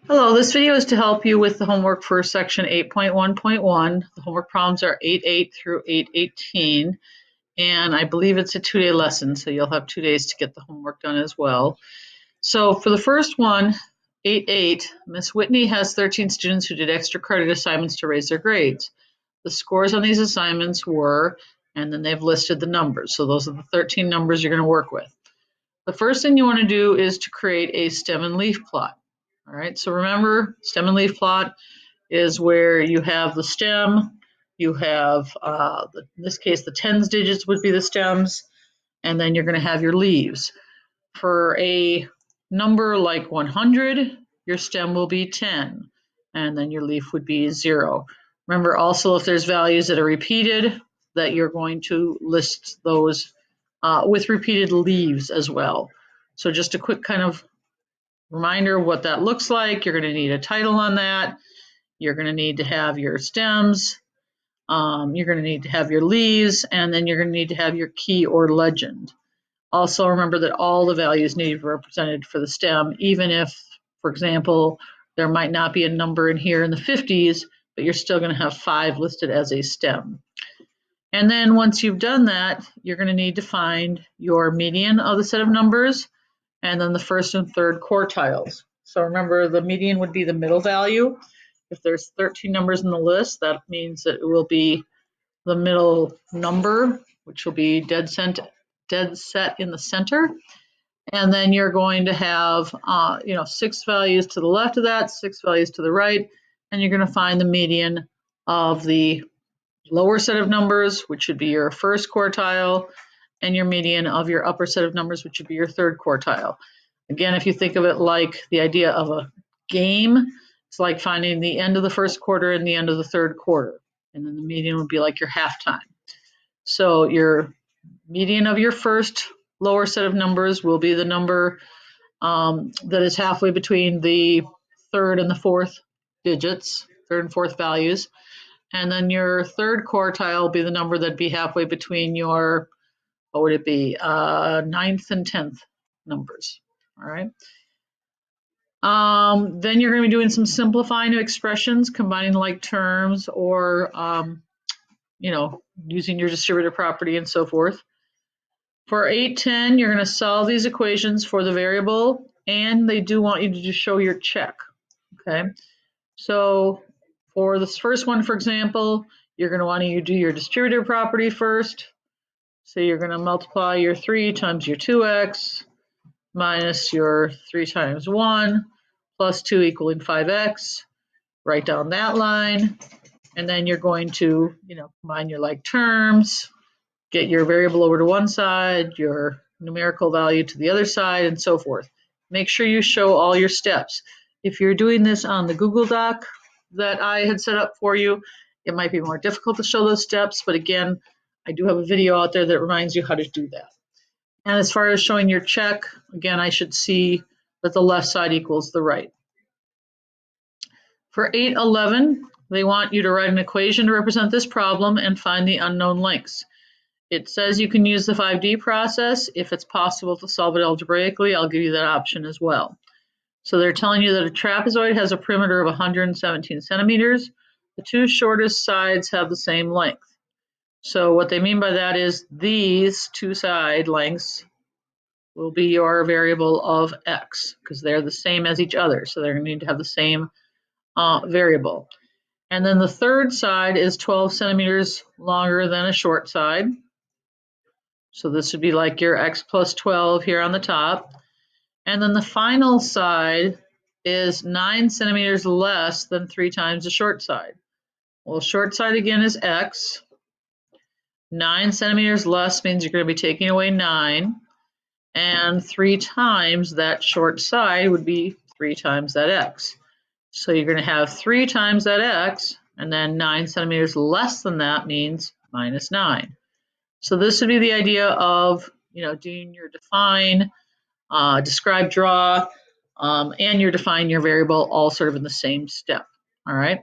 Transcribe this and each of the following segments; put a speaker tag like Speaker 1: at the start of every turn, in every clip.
Speaker 1: Hello, this video is to help you with the homework for section 8.1.1. The homework problems are 8.8 through 8.18, and I believe it's a 2-day lesson, so you'll have 2 days to get the homework done as well. So for the first one, 8.8, Miss Whitney has 13 students who did extra credit assignments to raise their grades. The scores on these assignments were, and then they've listed the numbers. So those are the 13 numbers you're going to work with. The first thing you want to do is to create a stem and leaf plot. All right, so remember, stem and leaf plot is where you have the stem, you have, in this case, the tens digits would be the stems, and then you're going to have your leaves. For a number like 100, your stem will be 10, and then your leaf would be 0. Remember also, if there's values that are repeated, that you're going to list those with repeated leaves as well. So just a quick kind of reminder of what that looks like. You're going to need a title on that. You're going to need to have your stems. You're going to need to have your leaves, and then you're going to need to have your key or legend. Also remember that all the values need to be represented for the stem, even if, for example, there might not be a number in here in the 50s, but you're still going to have 5 listed as a stem. And then once you've done that, you're going to need to find your median of the set of numbers, and then the first and third quartiles. So remember, the median would be the middle value. If there's 13 numbers in the list, that means that it will be the middle number, which will be dead set in the center. And then you're going to have 6 values to the left of that, 6 values to the right, and you're going to find the median of the lower set of numbers, which should be your first quartile, and your median of your upper set of numbers, which would be your third quartile. Again, if you think of it like the idea of a game, it's like finding the end of the first quarter and the end of the third quarter. And then the median would be like your halftime. So your median of your first lower set of numbers will be the number that is halfway between the third and the fourth digits, third and fourth values. And then your third quartile will be the number that'd be halfway between your, what would it be, 9th and 10th numbers. All right. Then you're going to be doing some simplifying of expressions, combining like terms, or using your distributive property and so forth. For 810, you're going to solve these equations for the variable, and they do want you to just show your check. Okay. So for this first one, for example, you're going to want to do your distributive property first. So you're going to multiply your 3 times your 2x minus your 3 times 1 plus 2 equaling 5x. Write down that line. And then you're going to, combine your like terms, get your variable over to one side, your numerical value to the other side, and so forth. Make sure you show all your steps. If you're doing this on the Google Doc that I had set up for you, it might be more difficult to show those steps, but again, I do have a video out there that reminds you how to do that. And as far as showing your check, again, I should see that the left side equals the right. For 811, they want you to write an equation to represent this problem and find the unknown lengths. It says you can use the 5D process. If it's possible to solve it algebraically, I'll give you that option as well. So they're telling you that a trapezoid has a perimeter of 117 centimeters. The 2 shortest sides have the same length. So what they mean by that is these 2 side lengths will be your variable of x, because they're the same as each other. So they're going to need to have the same variable. And then the third side is 12 centimeters longer than a short side. So this would be like your x plus 12 here on the top. And then the final side is 9 centimeters less than 3 times the short side. Well, short side again is x. 9 centimeters less means you're going to be taking away 9. And 3 times that short side would be 3 times that x. So you're going to have 3 times that x, and then 9 centimeters less than that means minus 9. So this would be the idea of, doing your define, describe, draw, and your define your variable all sort of in the same step. All right.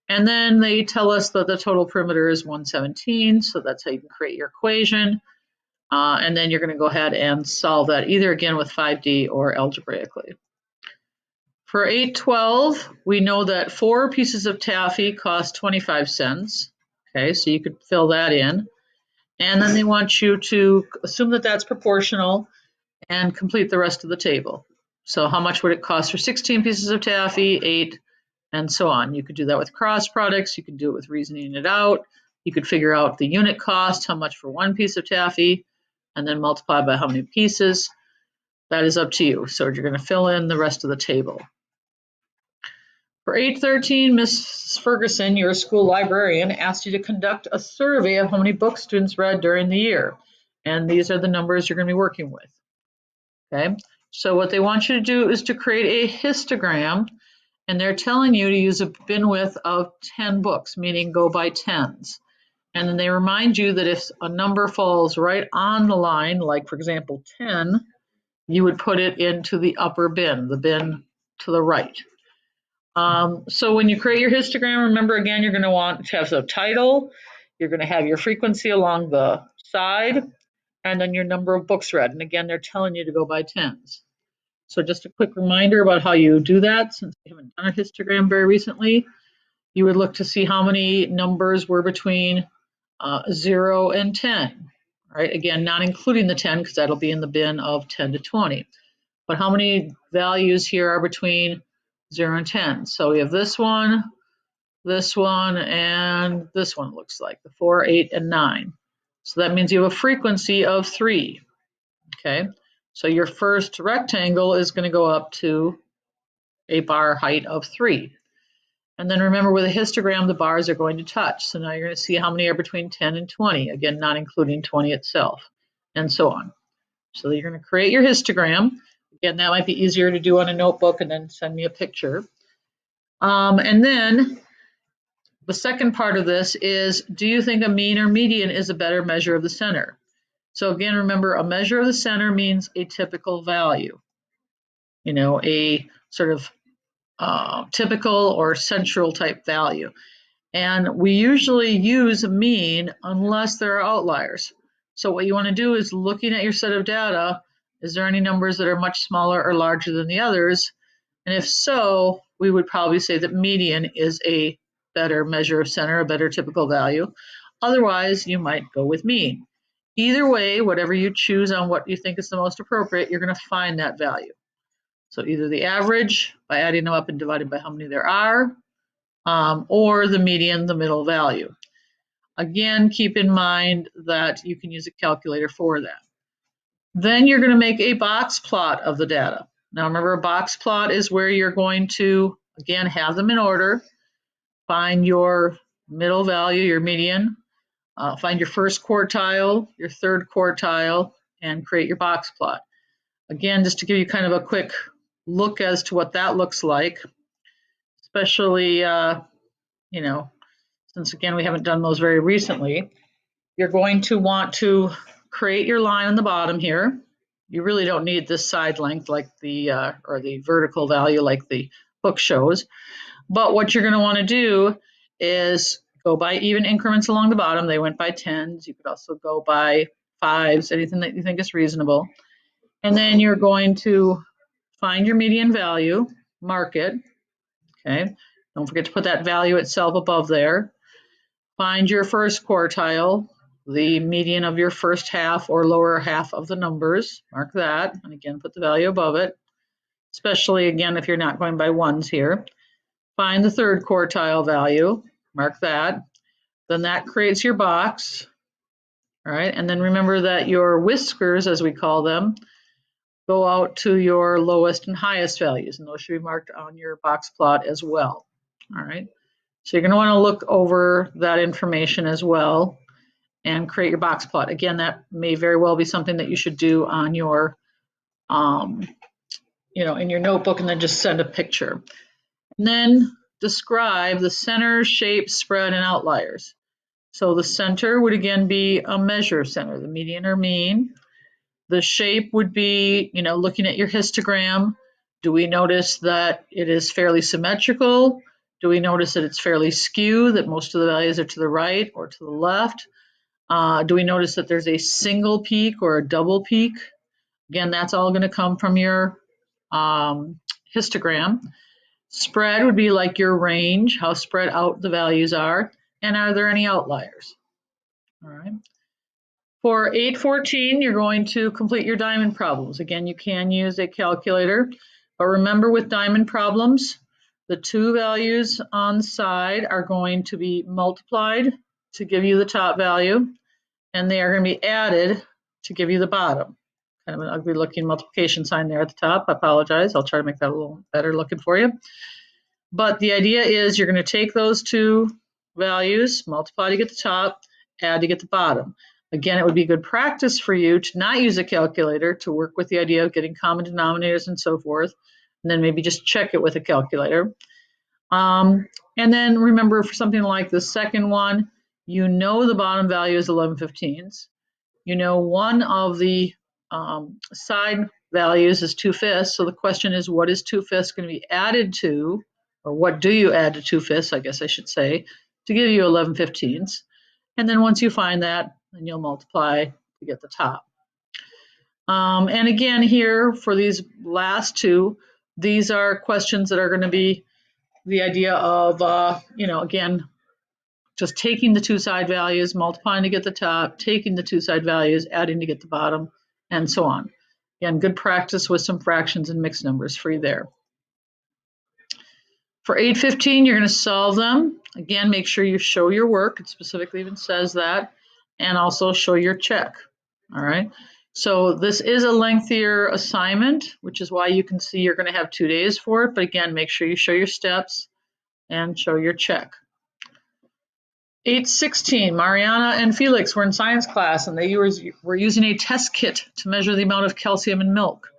Speaker 1: And then they tell us that the total perimeter is 117. So that's how you can create your equation. And then you're going to go ahead and solve that either again with 5D or algebraically. For 812, we know that 4 pieces of taffy cost 25 cents. Okay, so you could fill that in. And then they want you to assume that that's proportional and complete the rest of the table. So how much would it cost for 16 pieces of taffy, 8, and so on. You could do that with cross products. You could do it with reasoning it out. You could figure out the unit cost, how much for 1 piece of taffy, and then multiply by how many pieces. That is up to you. So you're going to fill in the rest of the table. For 813, Ms. Ferguson, your school librarian, asked you to conduct a survey of how many books students read during the year. And these are the numbers you're going to be working with. Okay, so what they want you to do is to create a histogram, and they're telling you to use a bin width of 10 books, meaning go by tens. And then they remind you that if a number falls right on the line, like for example 10, you would put it into the upper bin, the bin to the right. So when you create your histogram, remember again, you're going to want to have the title, you're going to have your frequency along the side, and then your number of books read. And again, they're telling you to go by tens. So just a quick reminder about how you do that, since we haven't done a histogram very recently. You would look to see how many numbers were between 0 and 10, right? Again, not including the 10, because that'll be in the bin of 10 to 20. But how many values here are between 0 and 10? So we have this one, and this one looks like, the 4, 8, and 9. So that means you have a frequency of 3, okay? So your first rectangle is going to go up to a bar height of 3. And then remember, with a histogram, the bars are going to touch. So now you're going to see how many are between 10 and 20, again, not including 20 itself, and so on. So you're going to create your histogram. Again, that might be easier to do on a notebook and then send me a picture. And then the second part of this is, do you think a mean or median is a better measure of the center? So again, remember, a measure of the center means a typical value, you know, a sort of typical or central type value. And we usually use a mean unless there are outliers. So what you want to do is, looking at your set of data, is there any numbers that are much smaller or larger than the others? And if so, we would probably say that median is a better measure of center, a better typical value. Otherwise, you might go with mean. Either way, whatever you choose on what you think is the most appropriate, you're going to find that value. So either the average, by adding them up and dividing by how many there are, or the median, the middle value. Again, keep in mind that you can use a calculator for that. Then you're going to make a box plot of the data. Now remember, a box plot is where you're going to, again, have them in order, find your middle value, your median, find your first quartile, your third quartile, and create your box plot. Again, just to give you kind of a quick look as to what that looks like, especially, you know, since again, we haven't done those very recently. You're going to want to create your line on the bottom here. You really don't need this side length like the, or the vertical value like the book shows. But what you're going to want to do is go by even increments along the bottom. They went by tens. You could also go by fives, anything that you think is reasonable. And then you're going to find your median value, mark it, okay? Don't forget to put that value itself above there. Find your first quartile, the median of your first half or lower half of the numbers, mark that, and again, put the value above it, especially again if you're not going by ones here. Find the third quartile value, mark that, then that creates your box, all right, and then remember that your whiskers, as we call them, go out to your lowest and highest values, and those should be marked on your box plot as well, all right. So you're going to want to look over that information as well and create your box plot. Again, that may very well be something that you should do on your, you know, in your notebook, and then just send a picture. And then describe the center, shape, spread, and outliers. So the center would again be a measure center, the median or mean. The shape would be, you know, looking at your histogram. Do we notice that it is fairly symmetrical? Do we notice that it's fairly skewed, that most of the values are to the right or to the left? Do we notice that there's a single peak or a double peak? Again, that's all going to come from your histogram. Spread would be like your range, how spread out the values are, and are there any outliers? All right. For 814, you're going to complete your diamond problems. Again, you can use a calculator, but remember with diamond problems, the two values on the side are going to be multiplied to give you the top value, and they are going to be added to give you the bottom. Kind of an ugly looking multiplication sign there at the top. I apologize. I'll try to make that a little better looking for you. But the idea is you're going to take those two values, multiply to get the top, add to get the bottom. Again, it would be good practice for you to not use a calculator, to work with the idea of getting common denominators and so forth, and then maybe just check it with a calculator. And then remember, for something like the second one, you know the bottom value is 11/15. You know one of the side values is 2/5. So the question is, what is 2/5 going to be added to, or what do you add to 2/5, I guess I should say, to give you 11/15? And then once you find that, then you'll multiply to get the top. And again, here for these last two, these are questions that are going to be the idea of, again, just taking the two side values, multiplying to get the top, taking the two side values, adding to get the bottom, and so on. Again, good practice with some fractions and mixed numbers for you there. For 815, you're going to solve them. Again, make sure you show your work. It specifically even says that. And also show your check. All right. So this is a lengthier assignment, which is why you can see you're going to have 2 days for it. But again, make sure you show your steps and show your check. 816, Mariana and Felix were in science class, and they were using a test kit to measure the amount of calcium in milk.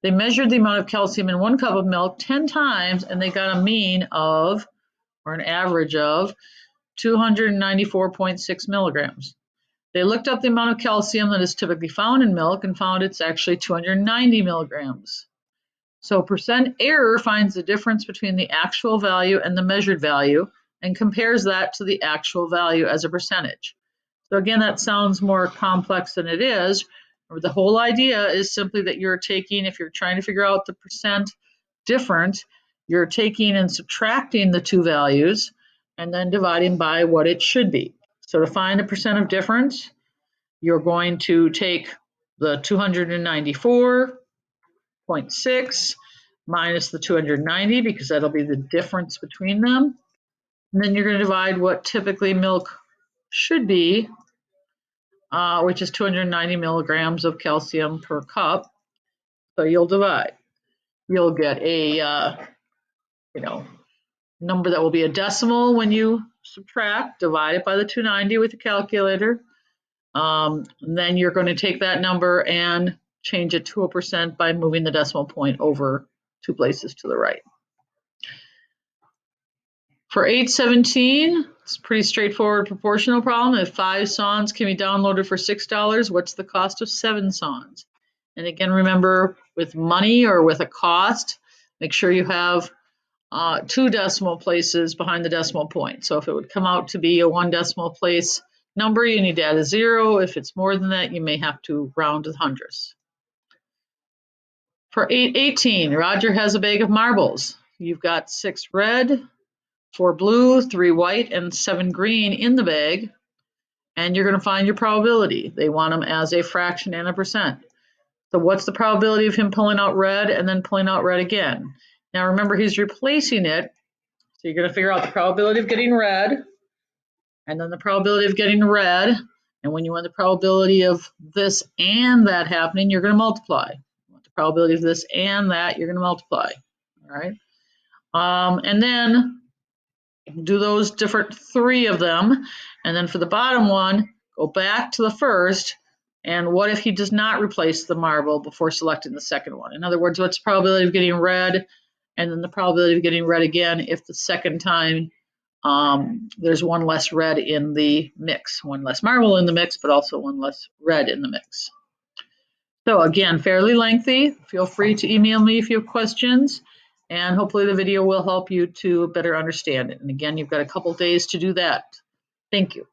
Speaker 1: They measured the amount of calcium in 1 cup of milk 10 times, and they got a mean of, or an average of, 294.6 milligrams. They looked up the amount of calcium that is typically found in milk and found it's actually 290 milligrams. So percent error finds the difference between the actual value and the measured value and compares that to the actual value as a percentage. So again, that sounds more complex than it is. The whole idea is simply that you're taking, if you're trying to figure out the percent difference, you're taking and subtracting the two values and then dividing by what it should be. So to find the percent of difference, you're going to take the 294.6 minus the 290, because that'll be the difference between them. And then you're going to divide what typically milk should be, which is 290 milligrams of calcium per cup. So you'll divide. You'll get a number that will be a decimal when you subtract, divide it by the 290 with the calculator. And then you're going to take that number and change it to a percent by moving the decimal point over 2 places to the right. For 817, it's a pretty straightforward proportional problem. If 5 songs can be downloaded for $6, what's the cost of 7 songs? And again, remember, with money or with a cost, make sure you have 2 decimal places behind the decimal point. So if it would come out to be a 1 decimal place number, you need to add a 0. If it's more than that, you may have to round to the hundredths. For 818, Roger has a bag of marbles. You've got 6 red, 4 blue, 3 white, and 7 green in the bag, and you're going to find your probability. They want them as a fraction and a percent. So what's the probability of him pulling out red and then pulling out red again? Now remember, he's replacing it, so you're going to figure out the probability of getting red, and then the probability of getting red, and when you want the probability of this and that happening, you're going to multiply. The probability of this and that, you're going to multiply. All right, and then do those different 3 of them, and then for the bottom one, go back to the first, and what if he does not replace the marble before selecting the second one? In other words, what's the probability of getting red, and then the probability of getting red again if the second time there's 1 less red in the mix, 1 less marble in the mix, but also 1 less red in the mix. So again, fairly lengthy. Feel free to email me if you have questions, and hopefully the video will help you to better understand it. And again, you've got a couple days to do that. Thank you.